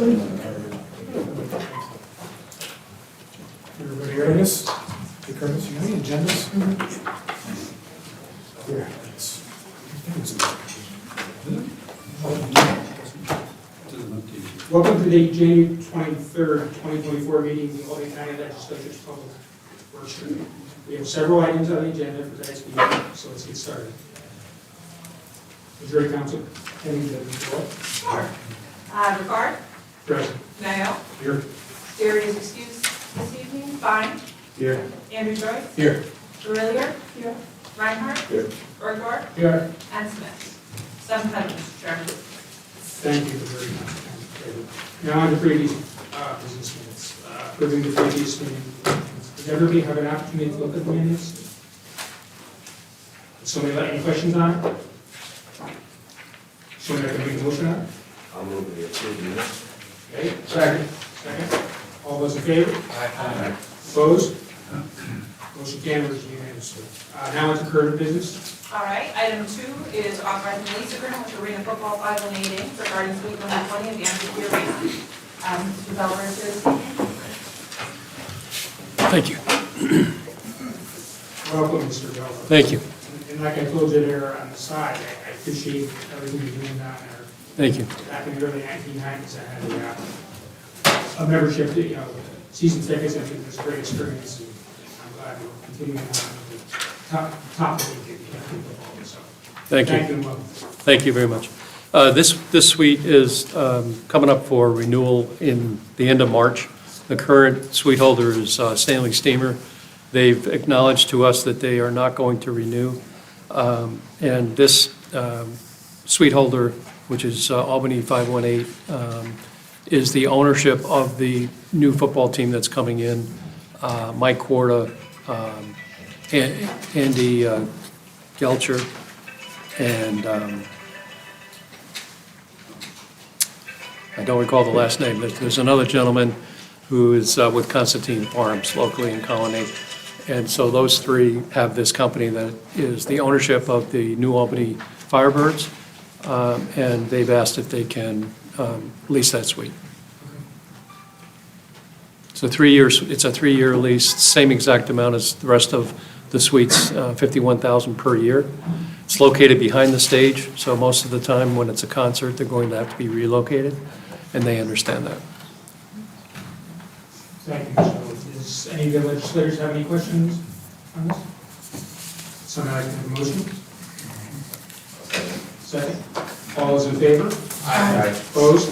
Everybody ready this? Hey, Curtis, you have any agendas? Here, welcome to the January 23rd, 2024 meeting of the Albany County Legislature's Public Works Committee. We have several items on the agenda for tonight's meeting, so let's get started. Majority Council, any of the report? Sure. Ricard, Present. Mayo, Here. Jerry is excused this evening. Fine. Here. Andrew Joyce, Here. Aurelia, here. Reinhardt, Here. Bergdorf, Here. and Smith. 7 items, Mr. Chairman. Thank you very much. Now on to previous business minutes. Approving the previous meeting. Does everybody have an opportunity to look at the minutes? Somebody got any questions on it? Somebody like to make a motion on it? I'll move the approval. Okay, second. Second. All those in favor? Aye. Opposed? Motion carries unanimously. Now on to current business. All right, item 2 is authorizing the lease agreement with Arena Football 518 regarding suite number 20 of the amphitheater racing. Mr. Developer is here this evening. Thank you. Welcome, Mr. Bell. Thank you. And like I told you there on the side, I appreciate everything you're doing down there. Thank you. Back in the early 1990s, I had a membership, season tickets, and it was a great experience. And I'm glad we're continuing on with the top league in football. So Thank you. thank you. And welcome. Thank you very much. This suite is coming up for renewal in the end of March. The current suite holder is Stanley Steamer. They've acknowledged to us that they are not going to renew. And this suite holder, which is Albany 518, is the ownership of the new football team that's coming in. Mike Quarta, Andy Gelcher, and I don't recall the last name. There's another gentleman who is with Constantine Farms locally in Colony. And so those three have this company that is the ownership of the New Albany Firebirds, and they've asked if they can lease that suite. So 3 years, it's a 3-year lease, same exact amount as the rest of the suites, $51,000 per year. It's located behind the stage, so most of the time when it's a concert, they're going to have to be relocated, and they understand that. Thank you, Mr. Bell. Does any of the legislators have any questions on this? Somebody like to have a motion? Second. All those in favor? Aye. Opposed?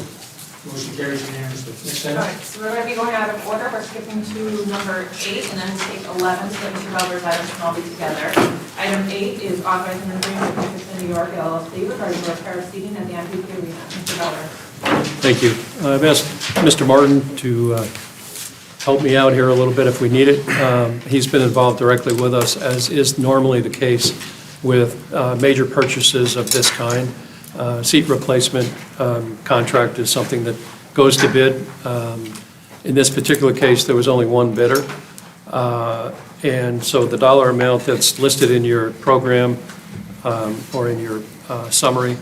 Motion carries unanimously. Next All item. right, so we're going to be going out of order. We're skipping to number 8 and then take 11, so that Mr. Developer's items can all be together. Item 8 is authorizing an agreement with Peterson New York LLC regarding the repair of seating at the amphitheater arena. Mr. Developer. Thank you. I've asked Mr. Martin to help me out here a little bit if we need it. He's been involved directly with us, as is normally the case with major purchases of this kind. Seat replacement contract is something that goes to bid. In this particular case, there was only one bidder. And so the dollar amount that's listed in your program or in your summary,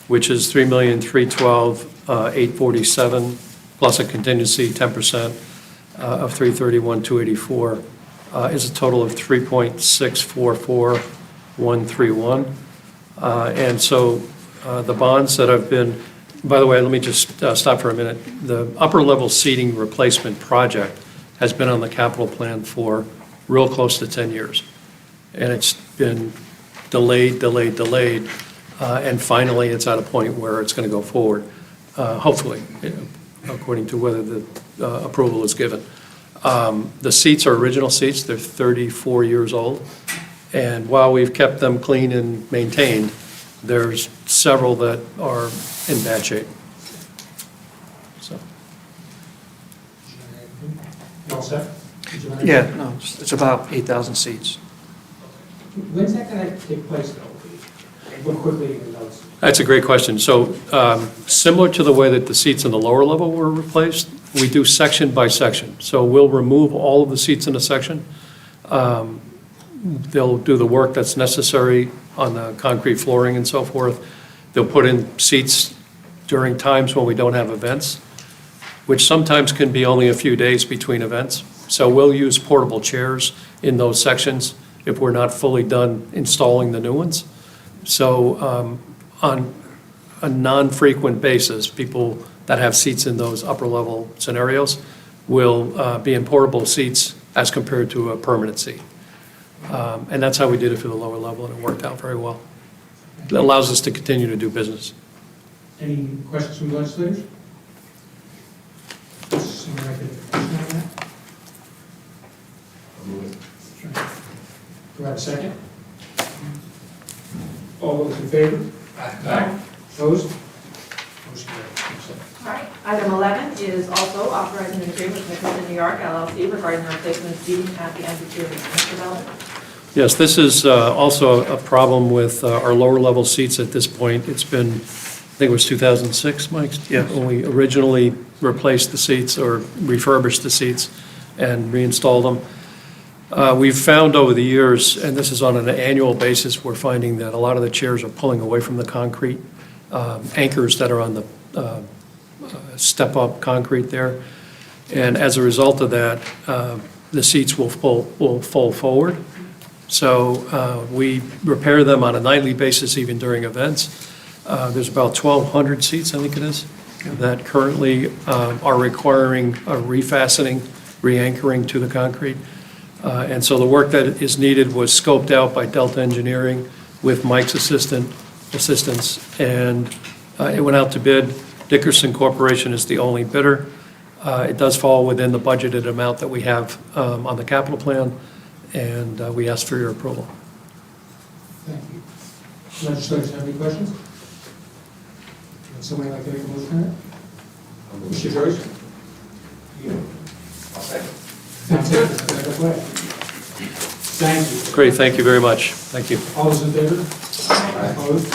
which is $3,312,847 plus a contingency 10% of $331,284, is a total of $3.644131. And so the bonds that have been, by the way, let me just stop for a minute. The upper level seating replacement project has been on the capital plan for real close to 10 years. And it's been delayed, and finally it's at a point where it's going to go forward, hopefully, according to whether the approval is given. The seats are original seats. They're 34 years old. And while we've kept them clean and maintained, there's several that are in bad shape. So, You all set? Did you want to- Yeah, no, it's about 8,000 seats. When's that going to take place, though? What quickly you can notice? that's a great question. So similar to the way that the seats in the lower level were replaced, we do section by section. So we'll remove all of the seats in a section. They'll do the work that's necessary on the concrete flooring and so forth. They'll put in seats during times when we don't have events. which sometimes can be only a few days between events. So we'll use portable chairs in those sections if we're not fully done installing the new ones. So on a non-frequent basis, people that have seats in those upper-level scenarios will be in portable seats as compared to a permanent seat. And that's how we did it for the lower level, and it worked out very well. It allows us to continue to do business. Any questions from legislators? Someone like a question on that? I'll move it. Do I have a second? All those in favor? Aye. Opposed? Motion carried. All right. Item 11 is also authorizing an agreement with Nicholson New York LLC regarding the replacement of seating at the amphitheater. Mr. Belvin? Yes, this is also a problem with our lower-level seats at this point. It's been, I think it was 2006, Mike? Yes. When we originally replaced the seats or refurbished the seats and reinstalled them. We've found over the years, and this is on an annual basis, we're finding that a lot of the chairs are pulling away from the concrete anchors that are on the step-up concrete there. And as a result of that, the seats will fold forward. So we repair them on a nightly basis, even during events. There's about 1,200 seats, I think it is, that currently are requiring a refastening, re-anchoring to the concrete. And so the work that is needed was scoped out by Delta Engineering with Mike's assistance, and it went out to bid. Dickerson Corporation is the only bidder. It does fall within the budgeted amount that we have on the capital plan, and we ask for your approval. Thank you. Legislators have any questions? Would somebody like to make a motion on it? I'll move Mr. it. Joyce? I'll second. That's it. That's the way. Thank you. Great, thank you very much. Thank you. All those in favor? Aye. Opposed?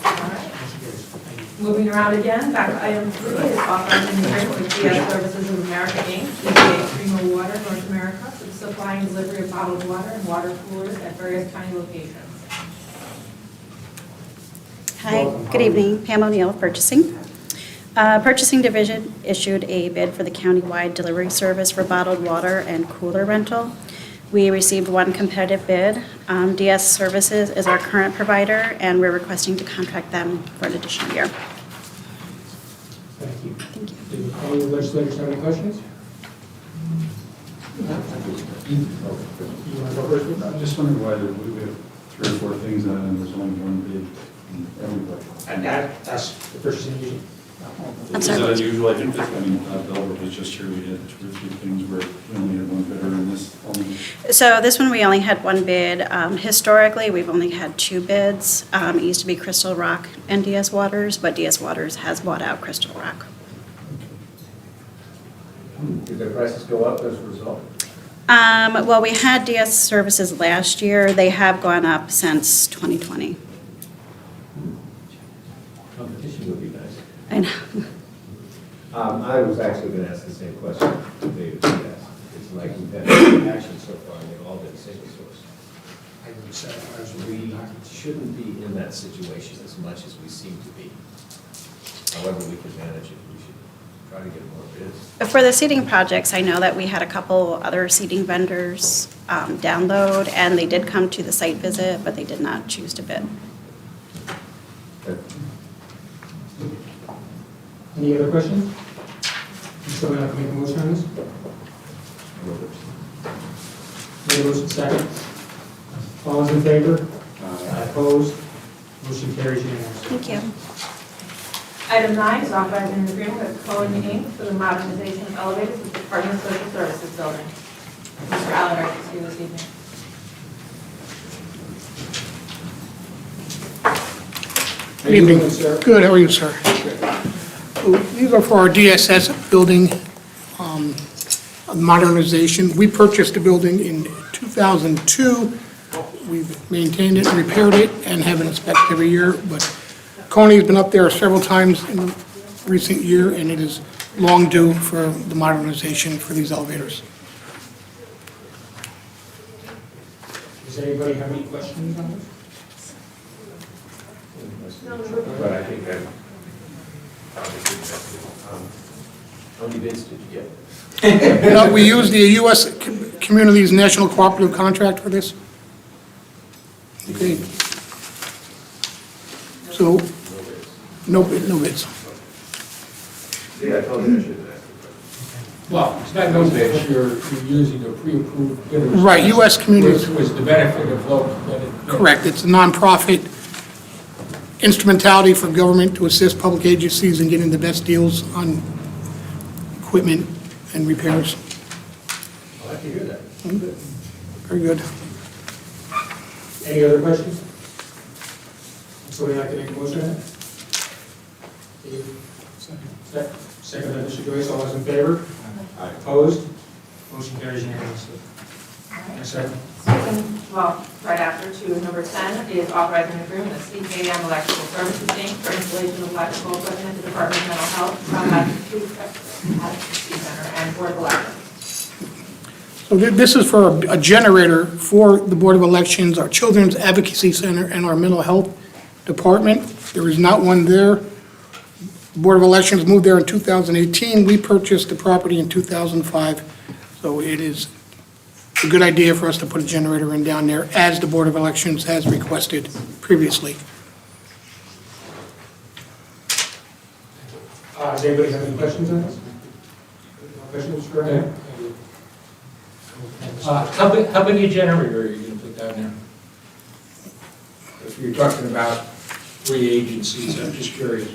All right. Motion carries. Thank you. Moving around again, back to item 3 is authorizing the agreement with DS Services of America, Inc., DBA Primo Water North America, for the supply and delivery of bottled water and water coolers at various county locations. Hi, good evening. Pam O'Neill, Purchasing. Purchasing Division issued a bid for the countywide delivery service for bottled water and cooler rental. We received one competitive bid. DS Services is our current provider, and we're requesting to contract them for an additional year. Thank you. Thank you. Do any of the legislators have any questions? You want to go first? I'm just wondering why we have 3 or 4 things on it and there's only one bid from everybody. And that's the purchasing agent. I'm Is sorry. that unusual? I think that, Delbert was just here, we had 2 or 3 things where we only had one bidder in this only. So this one, we only had one bid. Historically, we've only had 2 bids. It used to be Crystal Rock and DS Waters, but DS Waters has bought out Crystal Rock. Did the prices go up as a result? Well, we had DS Services last year. They have gone up since 2020. Competition would be nice. I know. I was actually going to ask the same question to David. Yes. It's like we've had no action so far, and they've all been single source. I would say, I was We really shouldn't be in that situation as much as we seem to be. However we can manage it, we should try to get more bids. For the seating projects, I know that we had a couple other seating vendors download, and they did come to the site visit, but they did not choose to bid. Any other questions? Would somebody like to make a motion on this? Made a motion, second. All those in favor? Opposed? Motion carries unanimously. Thank you. Item 9 is authorizing an agreement with Cohen Inc. for the modernization of elevators at the Department of Social Services building. Mr. Allard, is here this evening. How you doing, sir? Good, how are you, sir? These are for our DSS building modernization. We purchased the building in 2002. We've maintained it, repaired it, and have it inspected every year, but Coney's been up there several times in the recent year, and it is long due for the modernization for these elevators. Does anybody have any questions on this? But I think that How many bids did you get? No, we use the U.S. Communities National Cooperative Contract for this. Okay. So, no bids. Yeah, I told you I should have asked the question. Well, it's not no bids, you're using a pre-approved bidder. Right, US Communities. Which was the benefit of low competitive bidding. Correct, it's a nonprofit instrumentality for government to assist public agencies in getting the best deals on equipment and repairs. I'll have to hear that. Very good. Any other questions? Somebody like to make a motion on that? Second by Mr. Joyce, all those in favor? Aye. Opposed? Motion carries unanimously. Yes, sir. Second, well, right after to number 10 is authorizing an agreement with CKM Electrical Services, Inc. for installation of electrical equipment at the Department of Mental Health, Advocacy Center, and Board of Elections. So this is for a generator for the Board of Elections, our Children's Advocacy Center, and our Mental Health Department. There is not one there. The Board of Elections moved there in 2018. We purchased the property in 2005. So it is a good idea for us to put a generator in down there, as the Board of Elections has requested previously. Does anybody have any questions on this? No questions for him? How big a generator are you going to put down there? If you're talking about 3 agencies, I'm just curious.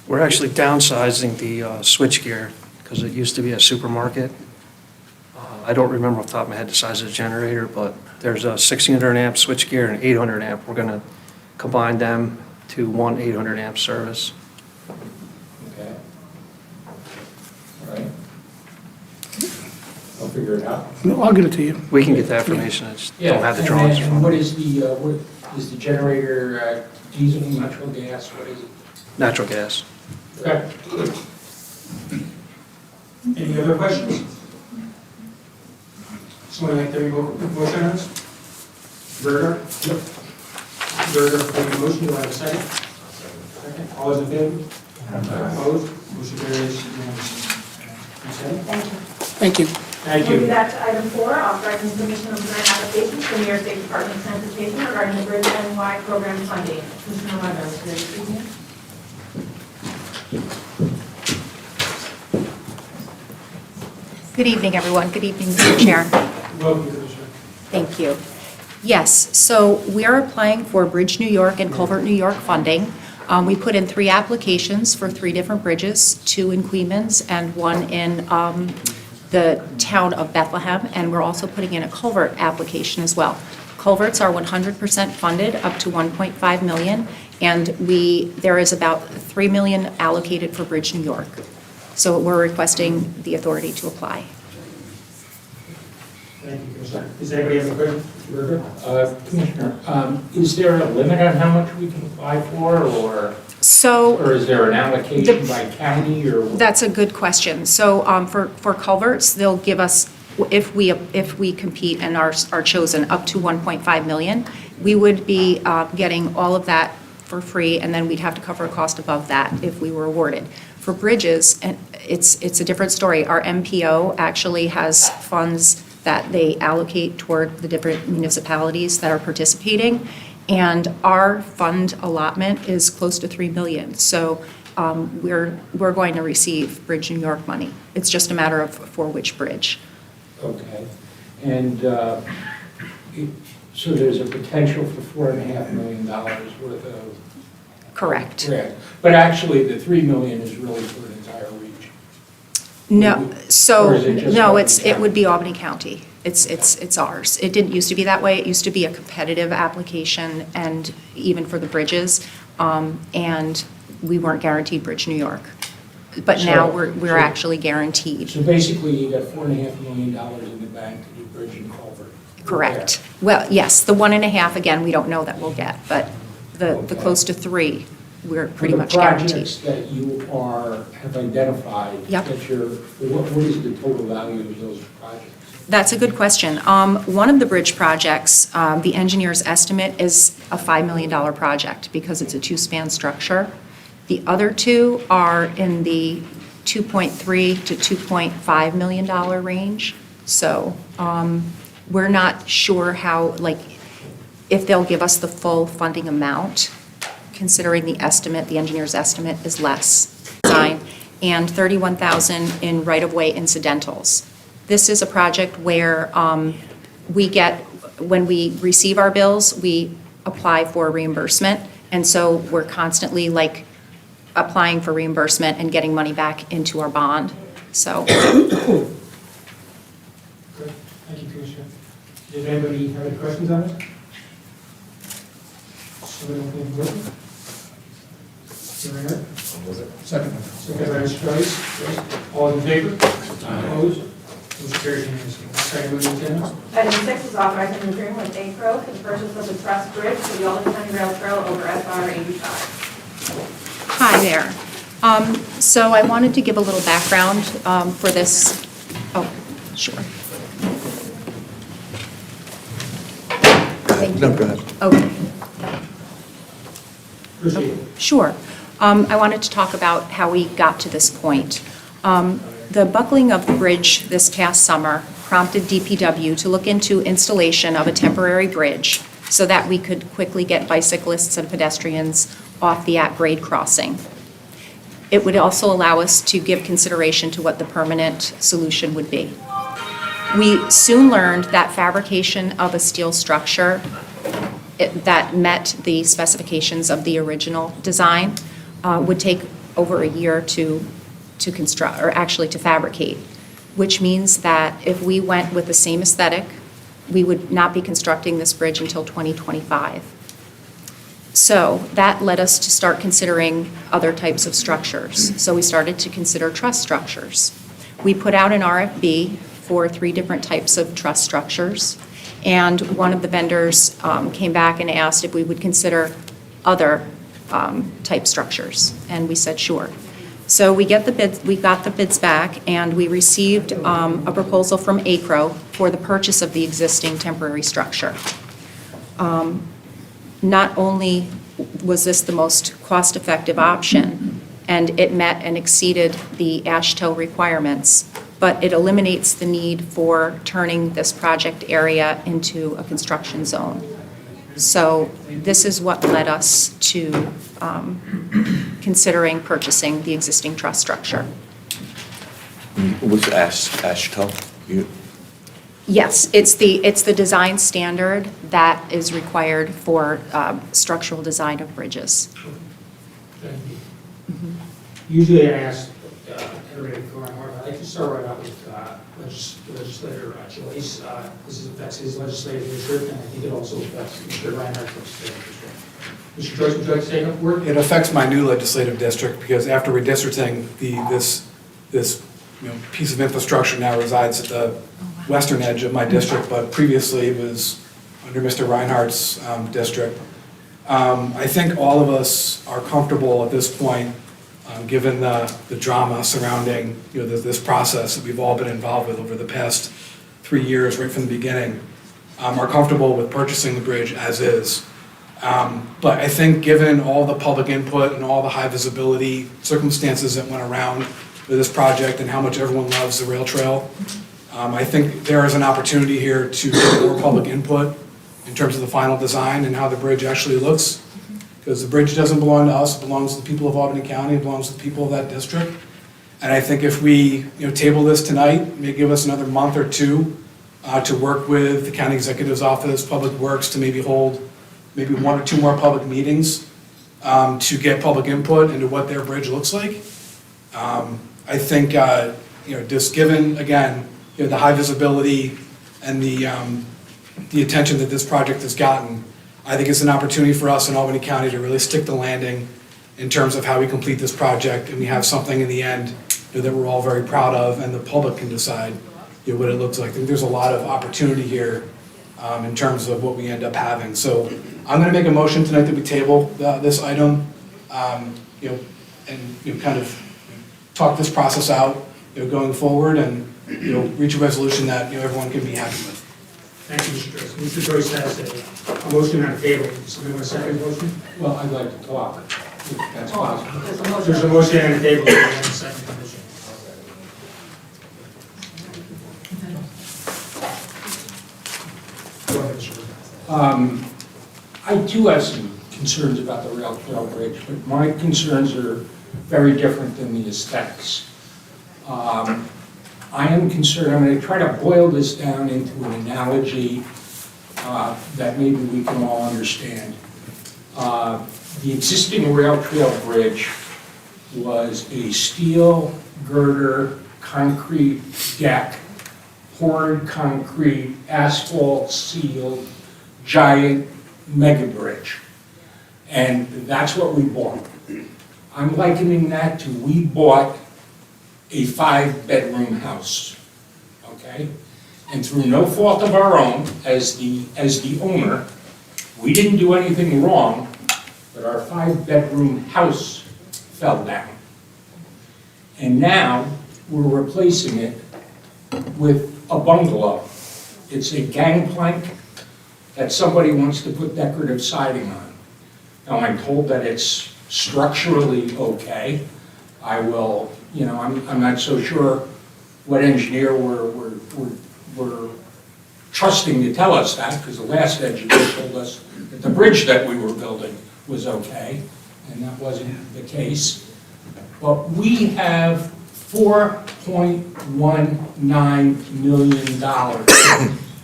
We're actually downsizing the switchgear because it used to be a supermarket. I don't remember off the top of my head the size of the generator, but there's a 1600 amp switchgear and 800 amp. We're going to combine them to one 800 amp service. Okay. All right. I'll figure it out. No, I'll get it to you. We can get that information, I just don't have the drawings. And what is the generator, diesel, natural gas, what is it? Natural gas. Okay. Any other questions? Someone like to make a motion on this? Berger? Yep. Berger, for the motion, do I have a second? Second. All those in favor? Opposed? Motion carries unanimously. Consent? Thank you. Thank Moving you. back to item 4, authorizing submission of grant applications to New York State Department of Transportation regarding the Bridge NY program funding. Commissioner Webber, is there speaking? Good evening, everyone. Good evening, Mr. Chair. Welcome, Commissioner. Thank you. Yes, so we are applying for Bridge New York and Culvert New York funding. We put in 3 applications for 3 different bridges, 2 in Queens and 1 in the town of Bethlehem, and we're also putting in a culvert application as well. Culverts are 100% funded, up to $1.5 million, and there is about $3 million allocated for Bridge New York. So we're requesting the authority to apply. Thank you, Commissioner. Does anybody have a question? Mr. Berger? Commissioner, is there a limit on how much we can apply for, or So is there an allocation by county, or? that's a good question. So for culverts, they'll give us, if we compete and are chosen, up to $1.5 million. We would be getting all of that for free, and then we'd have to cover a cost above that if we were awarded. For bridges, and it's a different story. Our MPO actually has funds that they allocate toward the different municipalities that are participating, and our fund allotment is close to $3 million. So we're going to receive Bridge New York money. It's just a matter of for which bridge. Okay. And so there's a potential for $4.5 million worth of Correct. grant. But actually, the $3 million is really for an entire region. No, so, Or is it just no, Albany it County? would be Albany County. It's ours. It didn't used to be that way. It used to be a competitive application, and even for the bridges, and we weren't guaranteed Bridge New York. But now So- we're actually guaranteed. So basically, you got $4.5 million in the bank to do bridge and culvert. Correct. Well, yes, the 1.5, again, we don't know that we'll get, but the Okay. close to 3, we're For pretty the much guaranteed. projects that you have identified, Yep. what is the total value of those projects? That's a good question. One of the bridge projects, the engineer's estimate is a $5 million project because it's a 2-span structure. The other two are in the $2.3 to $2.5 million range. So we're not sure how, like, if they'll give us the full funding amount, considering the estimate, the engineer's estimate is less design, and $31,000 in right-of-way incidentals. This is a project where we get, when we receive our bills, we apply for reimbursement, and so we're constantly like applying for reimbursement and getting money back into our bond, so. Good. Thank you, Commissioner. Did anybody have any questions on it? Somebody want to vote? Hearing none? Second by Mr. Price. All in favor? Opposed? Motion carries unanimously. Next item on the agenda. Item 6 is authorizing an agreement with ACRO for the purchase of the truss bridge for the Alden County Rail Trail over SR 85. Hi there. So I wanted to give a little background for this. Oh, sure. Thank you. No, go ahead. Okay. Appreciate it. Sure. I wanted to talk about how we got to this point. The buckling of the bridge this past summer prompted DPW to look into installation of a temporary bridge so that we could quickly get bicyclists and pedestrians off the at-grade crossing. It would also allow us to give consideration to what the permanent solution would be. We soon learned that fabrication of a steel structure that met the specifications of the original design would take over a year to construct, or actually to fabricate, which means that if we went with the same aesthetic, we would not be constructing this bridge until 2025. So that led us to start considering other types of structures. So we started to consider truss structures. We put out an RFP for 3 different types of truss structures, and one of the vendors came back and asked if we would consider other type structures, and we said sure. So we got the bids back, and we received a proposal from ACRO for the purchase of the existing temporary structure. Not only was this the most cost-effective option, and it met and exceeded the AASHTO requirements, but it eliminates the need for turning this project area into a construction zone. So this is what led us to considering purchasing the existing truss structure. Was AASHTO? Yes, it's the design standard that is required for structural design of bridges. Thank you. Usually I ask everybody to go on more, but I'd like to start right out with Legislator Joyce. This affects his legislative district, and I think it also affects Mr. Reinhardt's legislative district. Mr. Joyce, would you like to take up word? It affects my new legislative district because after redistricting, this piece of infrastructure now resides at the western edge of my district, but previously it was under Mr. Reinhardt's district. I think all of us are comfortable at this point, given the drama surrounding this process that we've all been involved with over the past 3 years, right from the beginning, are comfortable with purchasing the bridge as is. But I think given all the public input and all the high visibility circumstances that went around with this project and how much everyone loves the rail trail, I think there is an opportunity here to get more public input in terms of the final design and how the bridge actually looks. Because the bridge doesn't belong to us, it belongs to the people of Albany County, it belongs to the people of that district. And I think if we table this tonight, may give us another month or two to work with the County Executive's Office, Public Works, to maybe hold maybe 1 or 2 more public meetings to get public input into what their bridge looks like. I think, just given, again, the high visibility and the attention that this project has gotten, I think it's an opportunity for us in Albany County to really stick the landing in terms of how we complete this project, and we have something in the end that we're all very proud of, and the public can decide what it looks like. I think there's a lot of opportunity here in terms of what we end up having. So I'm going to make a motion tonight that we table this item, and kind of talk this process out, going forward, and reach a resolution that everyone can be happy with. Thank you, Mr. Joyce. Mr. Joyce has a motion on the table. Somebody want a second motion? Well, I'd like to talk. if that's possible. There's a motion. There's a motion on the table, we have a second condition. Go ahead, sir. I too have some concerns about the rail trail bridge, but my concerns are very different than the aesthetics. I am concerned, I'm going to try to boil this down into an analogy that maybe we can all understand. The existing rail trail bridge was a steel girder, concrete deck, poured concrete, asphalt sealed, giant mega bridge. And that's what we bought. I'm likening that to we bought a 5-bedroom house, okay? And through no fault of our own, as the owner, we didn't do anything wrong, but our 5-bedroom house fell down. And now, we're replacing it with a bungalow. It's a gangplank that somebody wants to put decorative siding on. Now, I'm told that it's structurally okay. I will, you know, I'm not so sure what engineer we're trusting to tell us that, because the last engineer told us that the bridge that we were building was okay, and that wasn't the case. But we have $4.19 million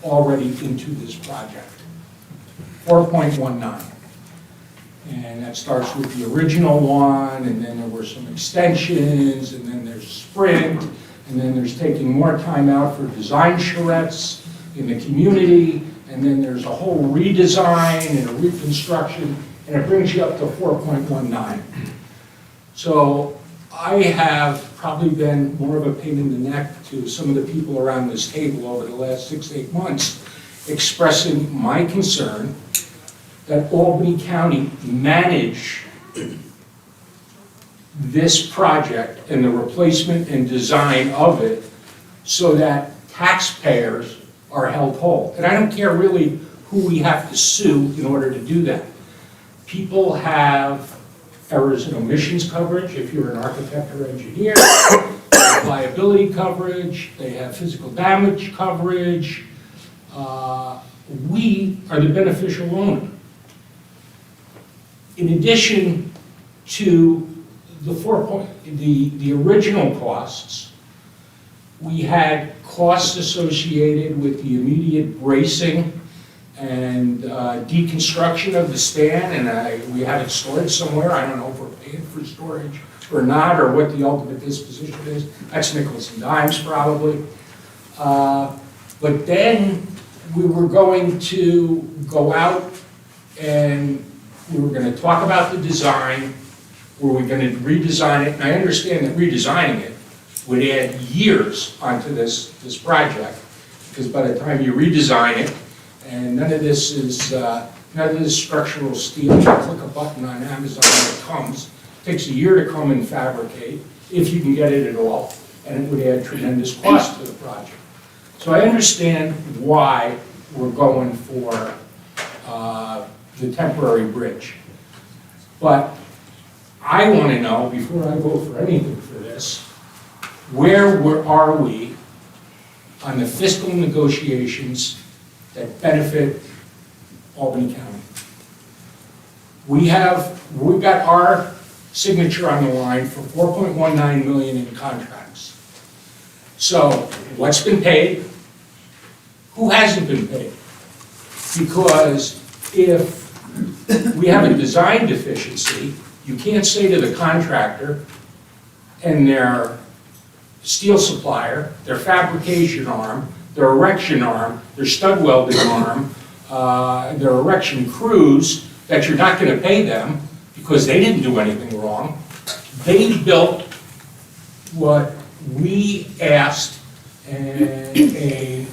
already into this project. 4.19. And that starts with the original one, and then there were some extensions, and then there's Sprint, and then there's taking more time out for design charrettes in the community, and then there's a whole redesign and a reconstruction, and it brings you up to 4.19. So I have probably been more of a pain in the neck to some of the people around this table over the last 6 to 8 months, expressing my concern that Albany County manage this project and the replacement and design of it so that taxpayers are held whole. And I don't care really who we have to sue in order to do that. People have errors and omissions coverage if you're an architect or engineer, they have liability coverage, they have physical damage coverage. We are the beneficial owner. In addition to the original costs, we had costs associated with the immediate bracing and deconstruction of the span, and we have it stored somewhere. I don't know if we're paying for storage or not, or what the ultimate disposition is. That's nickels and dimes probably. But then we were going to go out and we were going to talk about the design. Were we going to redesign it? And I understand that redesigning it would add years onto this project, because by the time you redesign it, and none of this structural steel, you click a button on Amazon and it comes. It takes a year to come and fabricate, if you can get it at all, and it would add tremendous cost to the project. So I understand why we're going for the temporary bridge. But I want to know, before I vote for anything for this, where are we on the fiscal negotiations that benefit Albany County? We've got our signature on the line for $4.19 million in contracts. So what's been paid? Who hasn't been paid? Because if we have a design deficiency, you can't say to the contractor and their steel supplier, their fabrication arm, their erection arm, their stud welding arm, their erection crews, that you're not going to pay them because they didn't do anything wrong. They built what we asked an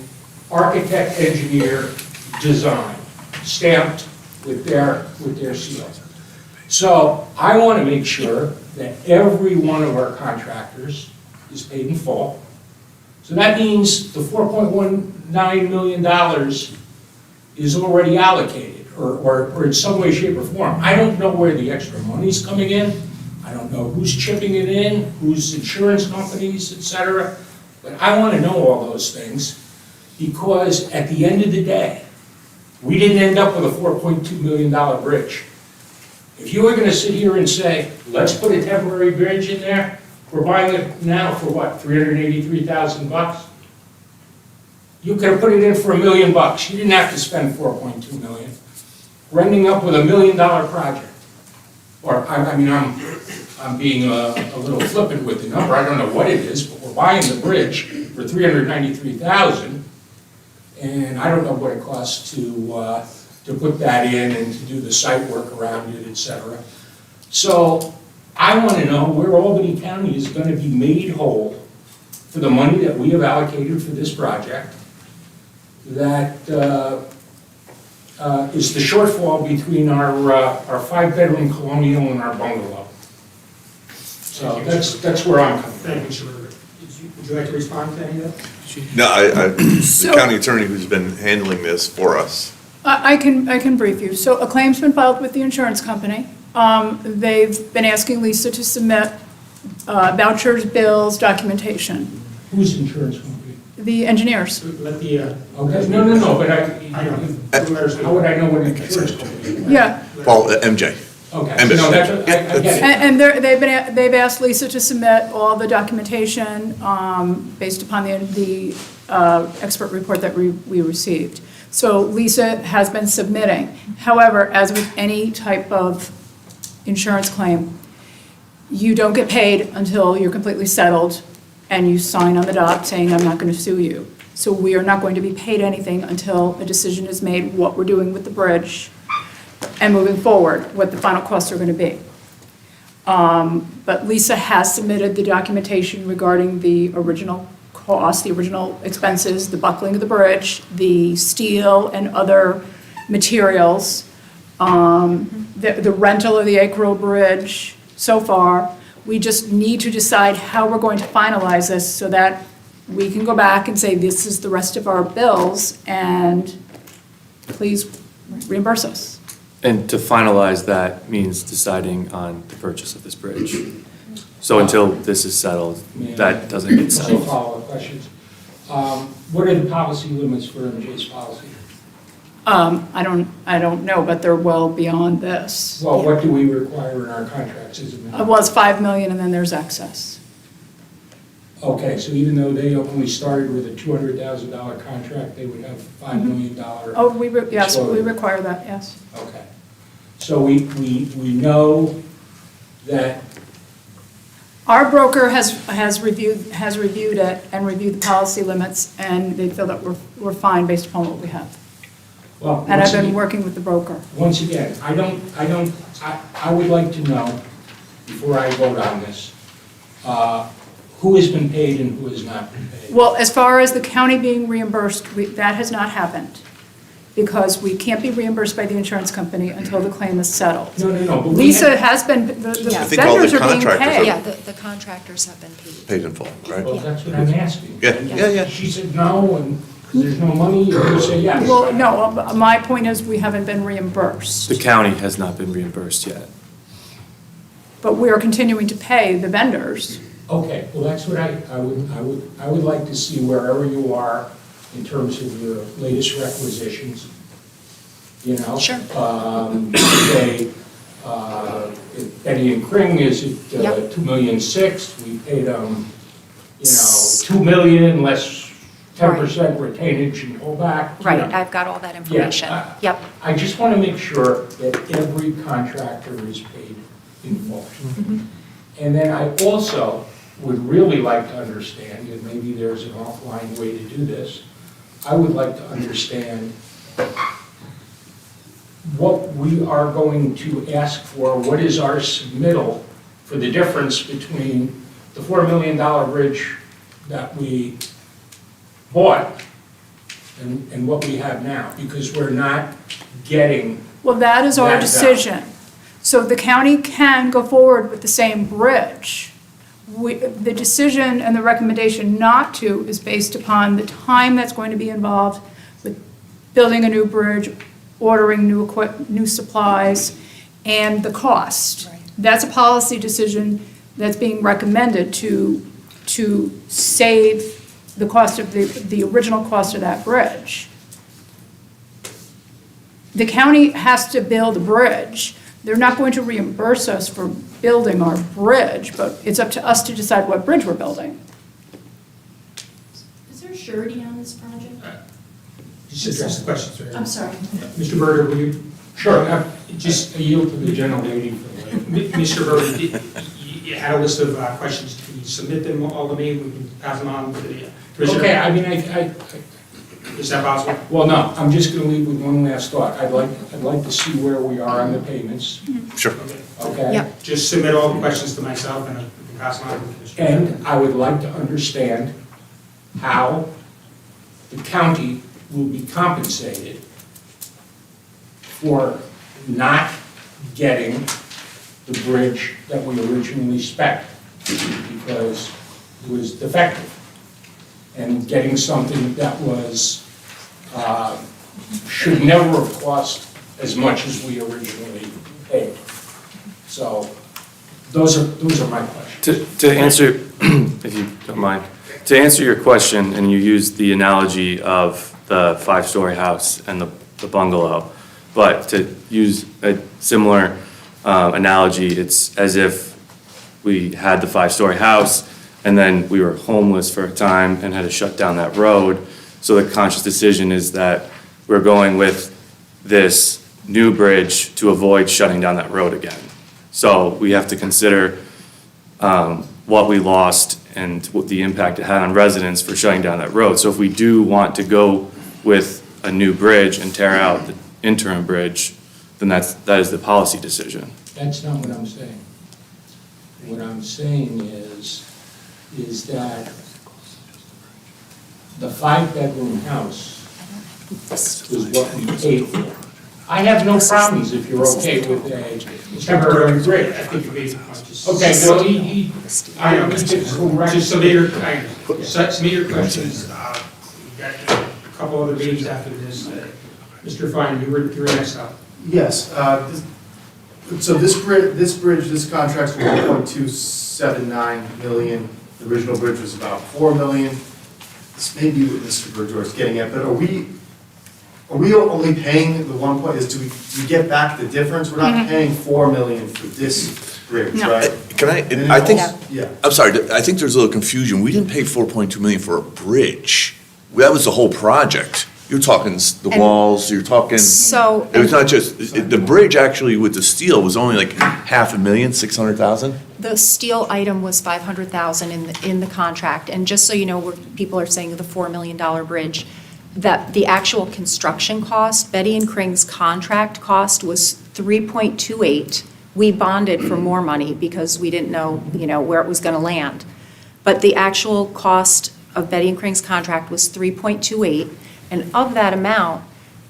architect engineer design, stamped with their seal. So I want to make sure that every one of our contractors is paid in full. So that means the $4.19 million is already allocated, or in some way, shape, or form. I don't know where the extra money's coming in. I don't know who's chipping it in, who's insurance companies, et cetera. But I want to know all those things, because at the end of the day, we didn't end up with a $4.2 million bridge. If you were going to sit here and say, let's put a temporary bridge in there, we're buying it now for what, $383,000? You could have put it in for $1 million. You didn't have to spend $4.2 million. We're ending up with $1 million project. Or, I mean, I'm being a little flippant with the number. I don't know what it is, but we're buying the bridge for $393,000. And I don't know what it costs to put that in and to do the site work around it, et cetera. So I want to know where Albany County is going to be made whole for the money that we have allocated for this project. That is the shortfall between our 5-bedroom colonial and our bungalow. So that's where I'm coming from. Thank you, sir. Would you like to respond to any of that? No, the So- county attorney who's been handling this for us. I can brief you. So a claim's been filed with the insurance company. They've been asking Lisa to submit vouchers, bills, documentation. Whose insurance company? The engineers. Let the, Okay, no, but I know. how would I know what insurance company? Yeah. Paul, MJ. Okay, no, that's, I get it. And they've asked Lisa to submit all the documentation based upon the expert report that we received. So Lisa has been submitting. However, as with any type of insurance claim, you don't get paid until you're completely settled and you sign on the dot saying, I'm not going to sue you. So we are not going to be paid anything until a decision is made what we're doing with the bridge and moving forward, what the final costs are going to be. But Lisa has submitted the documentation regarding the original cost, the original expenses, the buckling of the bridge, the steel and other materials, the rental of the Acro Bridge so far. We just need to decide how we're going to finalize this so that we can go back and say, this is the rest of our bills, and please reimburse us. And to finalize that means deciding on the purchase of this bridge. So until this is settled, that doesn't get Some settled. follow-up questions. What are the policy limits for MJ's policy? I don't know, but they're well beyond this. Well, what do we require in our contracts? Is it? It was 5 million and then there's excess. Okay, so even though they only started with a $200,000 contract, they would have $5 million? Oh, yes, we require that, yes. Okay. So we know that, Our broker has reviewed it and reviewed the policy limits, and they feel that we're fine based upon what we have. well, And I've once been again- working with the broker. Once again, I would like to know, before I vote on this, who has been paid and who has not been paid. Well, as far as the county being reimbursed, that has not happened, because we can't be reimbursed by the insurance company until the claim is settled. No, but we Lisa had- has been, the I think all the vendors are being contractors paid. are- Yeah, the contractors have been paid. Paid in full, right? Well, that's what I'm asking. Yeah. She said no, and there's no money, and you say yes. Well, no, my point is, we haven't been reimbursed. The county has not been reimbursed yet. But we are continuing to pay the vendors. Okay, well, that's what I would like to see wherever you are in terms of your latest requisitions, you know? Sure. Say, Eddie and Kring is at Yep. 2,600,000, we paid them, you know, 2 million less 10% retainage and holdback. you Right, know. I've got all that information. Yeah, Yep. I just want to make sure that every contractor is paid in full. And then I also would really like to understand, and maybe there's an offline way to do this, I would like to understand what we are going to ask for, what is our submittal for the difference between the $4 million bridge that we bought and what we have now, because we're not getting. Well, that is our That- decision. So the county can go forward with the same bridge. The decision and the recommendation not to is based upon the time that's going to be involved with building a new bridge ordering new supplies, and the cost. That's a policy decision that's being recommended to save the cost of the original cost of that bridge. The county has to build a bridge. They're not going to reimburse us for building our bridge, but it's up to us to decide what bridge we're building. Is there surety on this project? Just address the question, sir. I'm sorry. Mr. Berger, will you? Sure, just yield to the gentle lady for the way. Mr. Berger, you had a list of questions. Can you submit them all to me? We can pass them on to the commissioner. Okay, I mean, Is that possible? well, no, I'm just gonna leave with one last thought. I'd like to see where we are on the payments, Sure. okay? Yep. Just submit all the questions to myself and I can pass them on to the commissioner. And I would like to understand how the county will be compensated for not getting the bridge that we originally spec'd, because it was defective. And getting something that was, should never have cost as much as we originally paid. So, those are my questions. To answer, if you don't mind, to answer your question, and you used the analogy of the five-story house and the bungalow, but to use a similar analogy, it's as if we had the five-story house and then we were homeless for a time and had to shut down that road. So the conscious decision is that we're going with this new bridge to avoid shutting down that road again. So we have to consider what we lost and what the impact it had on residents for shutting down that road. So if we do want to go with a new bridge and tear out the interim bridge, then that is the policy decision. That's not what I'm saying. What I'm saying is that the five-bedroom house is what we paid for. I have no problems if you're okay with a temporary bridge. I think you made the point. Just- Okay, well, I know, just just some of your questions, we've got a couple other meetings after this. Mr. Fine, you were next up. Yes, so this bridge, this contract's for 1.279 million. The original bridge was about 4 million. This may be what Mr. Berger is getting at, but are we only paying the 1 point, do we get back the difference? We're not paying 4 million for this bridge, No. right? Can I think, Yeah. I'm sorry, I think there's a little confusion. We didn't pay 4.2 million for a bridge. That was the whole project. You're talking the And- walls, you're talking, So, it was not just, the bridge actually with the steel was only like 500,000, 600,000? the steel item was 500,000 in the contract, and just so you know, where people are saying the $4 million bridge, that the actual construction cost, Betty and Kring's contract cost was 3.28. We bonded for more money because we didn't know, where it was gonna land. But the actual cost of Betty and Kring's contract was 3.28, and of that amount,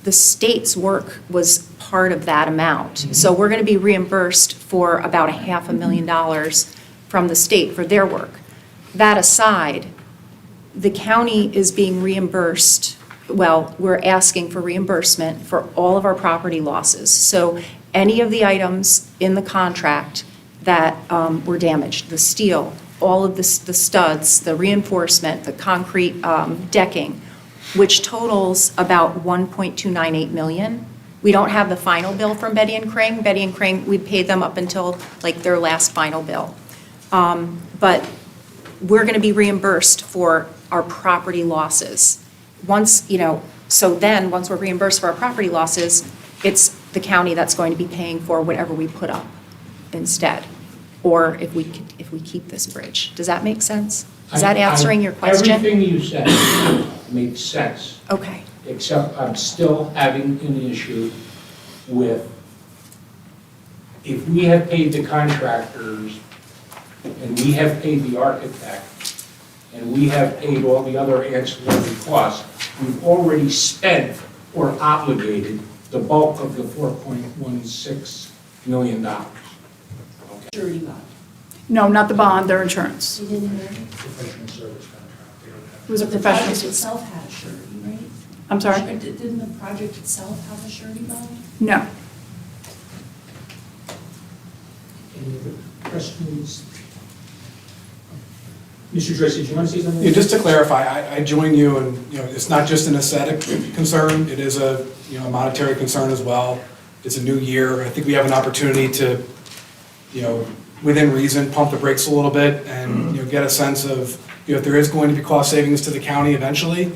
the state's work was part of that amount. So we're going to be reimbursed for about $500,000 from the state for their work. That aside, the county is being reimbursed, well, we're asking for reimbursement for all of our property losses. So any of the items in the contract that were damaged, the steel, all of the studs, the reinforcement, the concrete decking, which totals about 1.298 million. We don't have the final bill from Betty and Kring. Betty and Kring, we paid them up until like their last final bill. But we're going to be reimbursed for our property losses. Once we're reimbursed for our property losses, it's the county that's going to be paying for whatever we put up instead, or if we keep this bridge. Does that make sense? Is that answering your question? Everything you said makes sense, Okay. except I'm still having an issue with, if we have paid the contractors, and we have paid the architect, and we have paid all the other ancillary costs, we've already spent or obligated the bulk of the $4.16 million. Surety bond. No, not the bond, their insurance. They didn't have it. Professional service contract. They don't have- It was a The professional. project itself had a surety, right? I'm sorry? Didn't the project itself have a surety bond? No. Any other questions? Mr. Joyce, did you want to say something? Yeah, just to clarify, I join you, and, you know, it's not just an aesthetic concern, it is a, you know, a monetary concern as well. It's a new year, I think we have an opportunity to, you know, within reason, pump the brakes a little bit and, you know, get a sense of, you know, if there is going to be cost savings to the county eventually,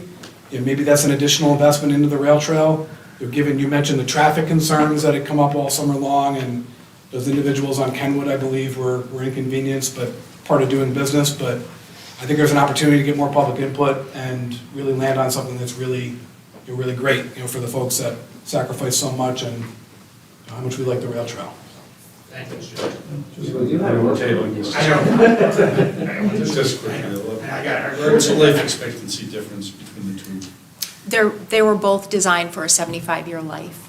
you know, maybe that's an additional investment into the rail trail. You know, given, you mentioned the traffic concerns that had come up all summer long, and those individuals on Kenwood, I believe, were inconvenienced, but part of doing business, but I think there's an opportunity to get more public input and really land on something that's really, you know, really great, you know, for the folks that sacrifice so much and how much we like the rail trail. Thank you, Mr. Well, you have more table. I know. Just quickly, I got it. what's the life expectancy difference between the two? They were both designed for a 75-year life.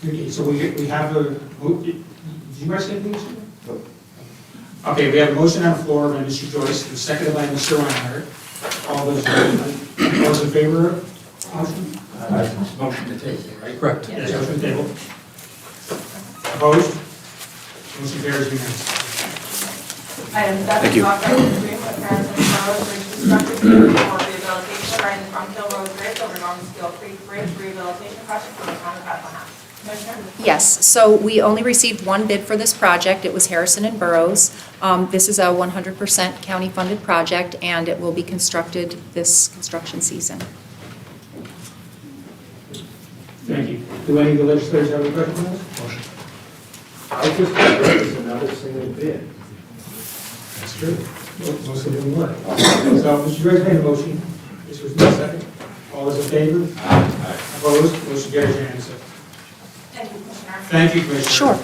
Okay, so we have a, did you guys get these? Okay, we have a motion on the floor by Mr. Joyce, and seconded by Mr. Reinhardt. All those in favor of motion? Motion to table, right? Correct. Yes, motion to table. Opposed? Motion carries unanimously. Item 7 Thank is you. authorizing agreement with Harrison Road Bridge Construction for rehabilitation regarding the Front Hill Road Bridge over Norman Steel Creek Bridge rehabilitation project for the town of Bethlehem. Commissioner? Yes, so we only received one bid for this project. It was Harrison and Burroughs. This is a 100% county-funded project, and it will be constructed this construction season. Thank you. Do any of the legislators have any questions on this? Motion. I was just wondering, it's another single bid. That's true. Most of them were. So, Mr. Joyce made a motion. This was my second. All those in favor? Opposed? Motion carries unanimously. Thank you, Commissioner. Thank you, Commissioner. Sure. I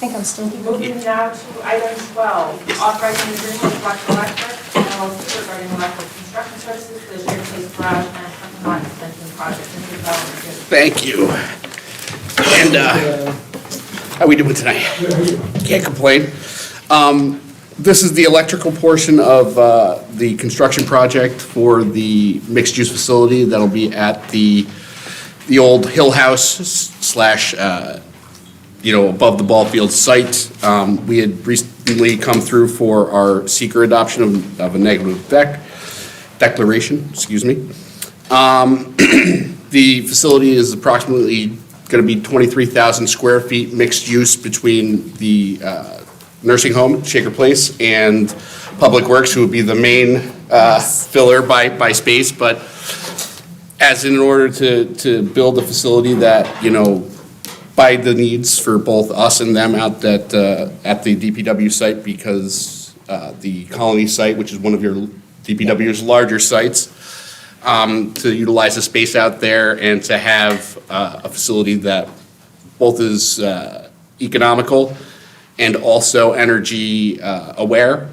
think I'm still here. Moving now to item 12, authorizing agreement with Flex Electric LLC regarding electric construction services for the shared space garage and parking lot extension project. Mr. Development. Thank you. And how we doing tonight? Can't complain. This is the electrical portion of the construction project for the mixed-use facility that'll be at the old Hill House slash, above the ball field site. We had recently come through for our seeker adoption of a negative declaration, excuse me. The facility is approximately going to be 23,000 square feet mixed use between the nursing home, Shaker Place, and Public Works, who would be the main filler by space. But as in order to build a facility that, by the needs for both us and them out at the DPW site, because the Colony site, which is one of your DPW's larger sites, to utilize the space out there and to have a facility that both is economical and also energy aware.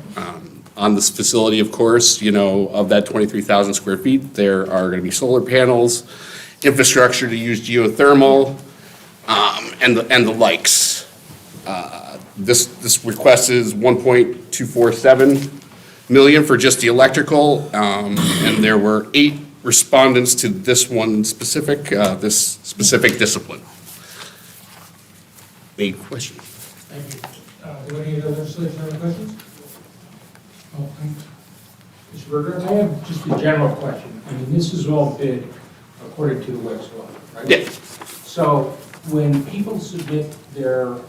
On this facility, of course, of that 23,000 square feet, there are going to be solar panels, infrastructure to use geothermal, and the likes. This request is 1.247 million for just the electrical, and there were 8 respondents to this one specific, this specific discipline. Any questions? Thank you. Do any of the legislators have any questions? Oh, Mr. Berger? I have just a general question. I mean, this is all bid according to the West law, right? Yeah. So when people submit their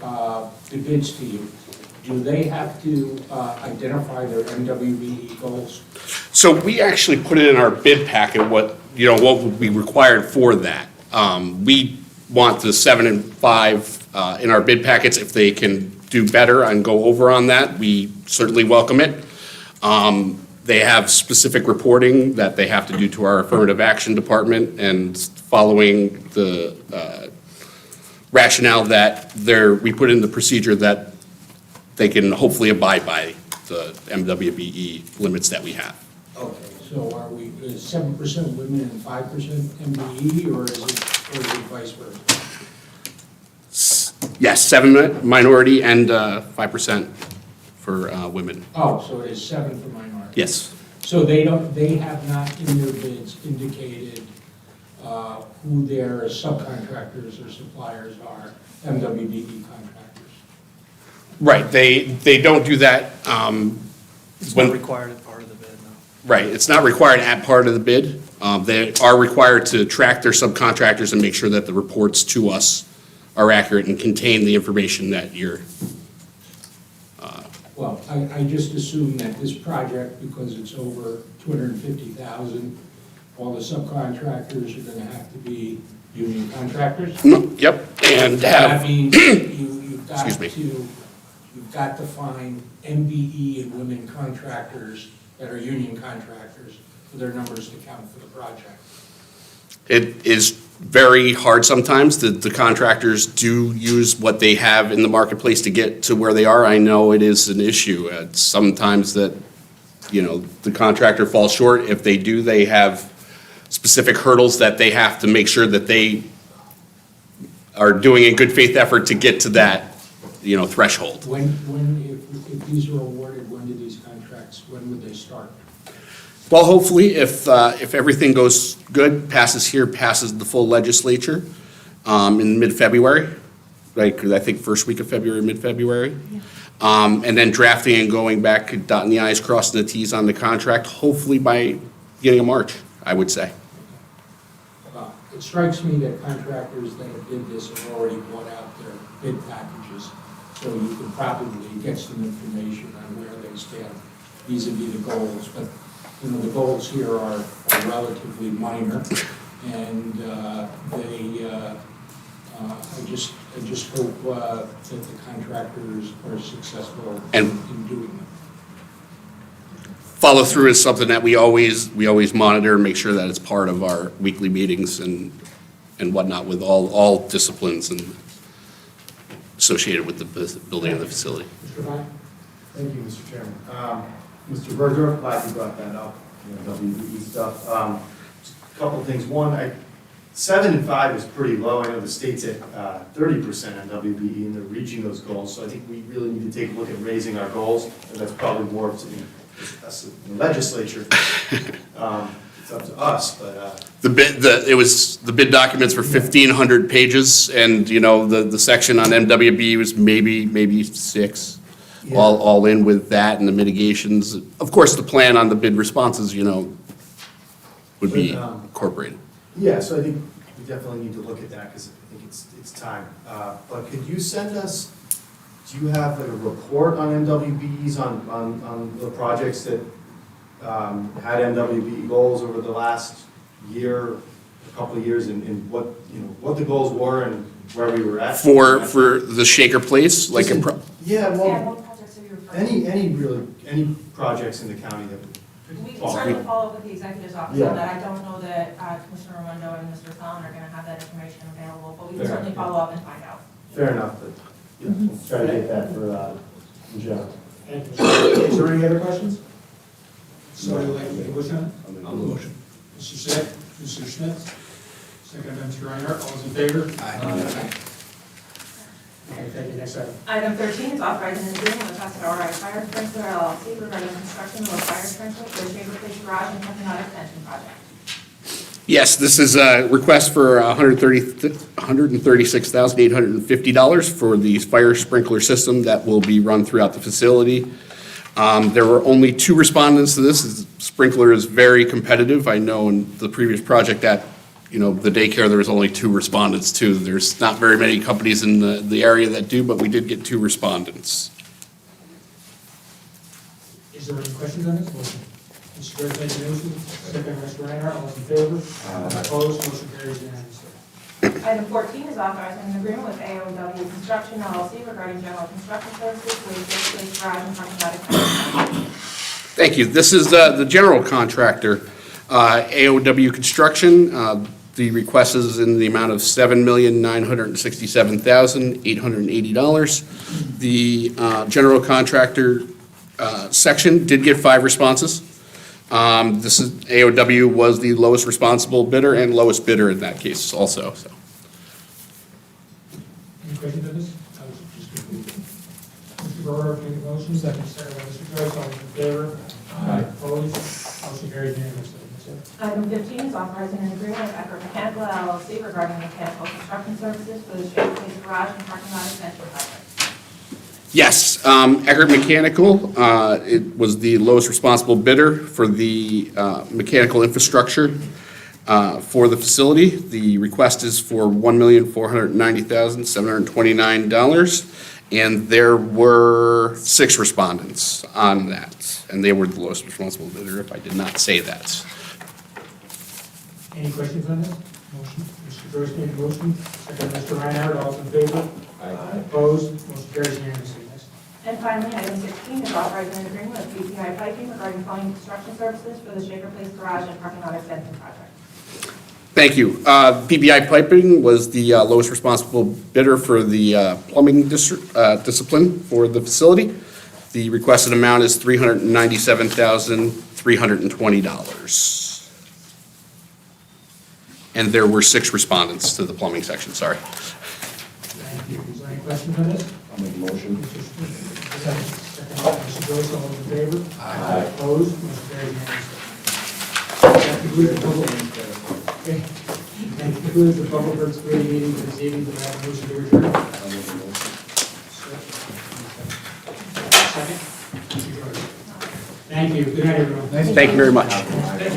the bids to you, do they have to identify their MWBE goals? So we actually put it in our bid packet, what would be required for that. We want the 7 and 5 in our bid packets. If they can do better and go over on that, we certainly welcome it. They have specific reporting that they have to do to our affirmative action department, and following the rationale that we put in the procedure that they can hopefully abide by the MWBE limits that we have. Okay, so are we, is 7% women and 5% MBE, or is it vice versa? Yes, 7 minority and 5% for women. Oh, so it is 7 for minority? Yes. So they have not in their bids indicated who their subcontractors or suppliers are, MWBE contractors. Right, they don't do that. It's when- not required as part of the bid, no. Right, it's not required at part of the bid. They are required to track their subcontractors and make sure that the reports to us are accurate and contain the information that you're, Well, I just assume that this project, because it's over 250,000, all the subcontractors are gonna have to be union contractors? yep, and That have, means you've got Excuse me. you've got to find MBE and women contractors that are union contractors for their numbers to count for the project. it is very hard sometimes. The contractors do use what they have in the marketplace to get to where they are. I know it is an issue. Sometimes that, the contractor falls short. If they do, they have specific hurdles that they have to make sure that they are doing a good faith effort to get to that, threshold. If these are awarded, when do these contracts, when would they start? Well, hopefully, if everything goes good, passes here, passes the full legislature, in mid-February, like, I think first week of February, mid-February. And then drafting and going back, dotting the i's, crossing the t's on the contract, hopefully by beginning of March, I would say. It strikes me that contractors that have did this have already bought out their bid packages, so you can probably get some information on where they stand vis-à-vis the goals, but, the goals here are relatively minor, and I just hope that the contractors are successful in doing them. Follow through is something that we always monitor and make sure that it's part of our weekly meetings and whatnot with all disciplines and associated with the building of the facility. Mr. Vine? Thank you, Mr. Chairman. Mr. Berger, glad you brought that up, WBE stuff. Just a couple things. One, 7 and 5 is pretty low. I know the state's at 30% on WBE, and they're reaching those goals. So I think we really need to take a look at raising our goals, and that's probably more to the legislature. It's up to us, but. The bid documents were 1,500 pages, and, the section on MWB was maybe 6. Yeah. All in with that and the mitigations. Of course, the plan on the bid responses, would be incorporated. Yeah, so I think we definitely need to look at that, because I think it's time. But could you send us, do you have like a report on MWBEs on the projects that had MWBE goals over the last year, a couple of years, and what the goals were and where we were at? For the Shaker Place, like Yeah, well, any projects in the county that would. We can certainly follow up with the executive's office Yeah. on that. I don't know that Commissioner Raimondo and Mr. Fallon are going to have that information available, but we can Fair. certainly follow up and find out. Fair enough, but we'll try to get that for Joe. Thank you. Is there any other questions? So, like, motion? I'll motion. Mr. Smith? Second by Mr. Reinhardt, all those in favor? Aye. Okay, thank you, next item. Item 13 is authorizing an agreement with Tustin Ori Fire Sprinkler LLC regarding construction of a fire sprinkler for the Shaver Place Garage and Parking Lot Extension Project. Yes, this is a request for $136,850 for the fire sprinkler system that will be run throughout the facility. There were only 2 respondents to this. The sprinkler is very competitive. I know in the previous project at, the daycare, there was only 2 respondents too. There's not very many companies in the area that do, but we did get 2 respondents. Is there any questions on this motion? Mr. Gray, make the motion. Second by Mr. Reinhardt, all those in favor? Opposed, motion carries unanimously. Item 14 is authorizing an agreement with AOW Construction LLC regarding general construction services for the Shaver Place Garage and Parking Lot Extension Project. Thank you. This is the general contractor, AOW Construction. The request is in the amount of $7,967,880. The general contractor section did get 5 responses. This is, AOW was the lowest responsible bidder and lowest bidder in that case also, so. Any questions on this? Mr. Burrow, make a motion. Second by Mr. Joyce, all those in favor? Aye. Opposed, carries unanimously. Yes, sir. Item 15 is authorizing an agreement with Eckert Mechanical LLC regarding mechanical construction services for the Shaker Place Garage and Parking Lot Extension Project. Yes, Eckert Mechanical, it was the lowest responsible bidder for the mechanical infrastructure for the facility. The request is for $1,490,729, and there were 6 respondents on that, and they were the lowest responsible bidder, if I did not say that. Any questions on this? Motion, Mr. Gross made a motion, second Mr. Reinhardt, all in favor? Aye. Opposed? Motion carries unanimously. Yes. And finally, item 16 is authorizing an agreement with BPI Piping regarding plumbing construction services for the Shaker Place Garage and Parking Lot Extension Project. Thank you. PBI Piping was the lowest responsible bidder for the plumbing discipline for the facility. The requested amount is $397,320. And there were 6 respondents to the plumbing section, sorry. Thank you. Is there any questions on this? I'll make a motion. Second, Mr. Gross, all those in favor? Aye. Opposed? Motion carries unanimously. That concludes the public. Okay. That concludes the public works committee meeting for this evening. Do I have a motion to adjourn? Second. Thank you. Good night, everyone. Thank you very much. Thank you.